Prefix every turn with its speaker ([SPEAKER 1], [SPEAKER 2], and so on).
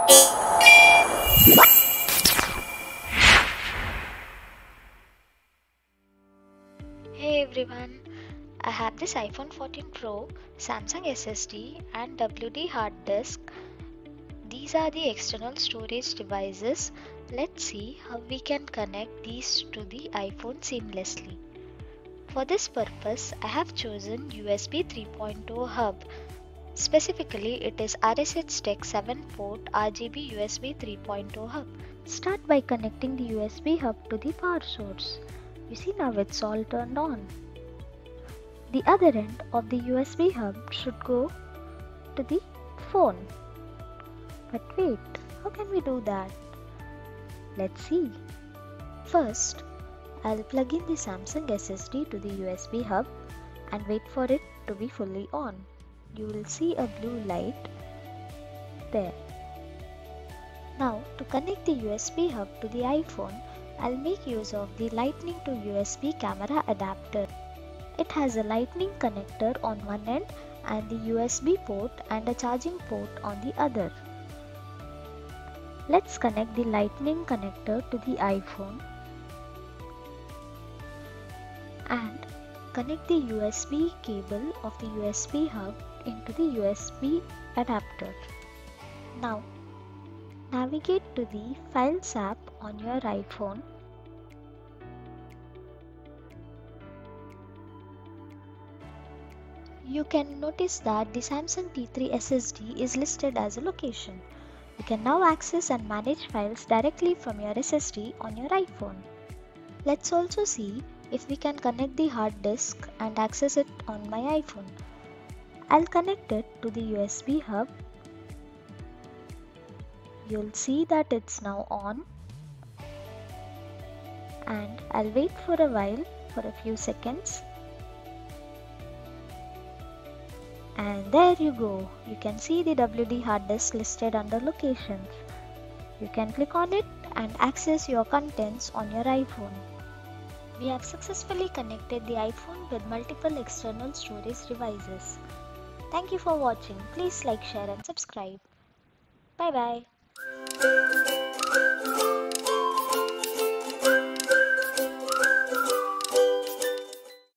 [SPEAKER 1] Hey everyone, I have this iPhone 14 Pro, Samsung SSD and WD hard disk. These are the external storage devices. Let's see how we can connect these to the iPhone seamlessly. For this purpose, I have chosen USB 3.0 hub. Specifically, it is RSH Tech 7 port RGB USB 3.0 hub. Start by connecting the USB hub to the power source. You see, now it's all turned on. The other end of the USB hub should go to the phone. But wait, how can we do that? Let's see. First, I'll plug in the Samsung SSD to the USB hub and wait for it to be fully on. You will see a blue light there. Now, to connect the USB hub to the iPhone, I'll make use of the Lightning to USB camera adapter. It has a Lightning connector on one end and the USB port and a charging port on the other. Let's connect the Lightning connector to the iPhone and connect the USB cable of the USB hub into the USB adapter. Now, navigate to the Files app on your iPhone. You can notice that the Samsung T3 SSD is listed as a location. You can now access and manage files directly from your SSD on your iPhone. Let's also see if we can connect the hard disk and access it on my iPhone. I'll connect it to the USB hub. You'll see that it's now on, and I'll wait for a while, for a few seconds. And there you go, you can see the WD hard disk listed under locations. You can click on it and access your contents on your iPhone. We have successfully connected the iPhone with multiple external storage devices. Thank you for watching. Please like, share and subscribe. Bye bye.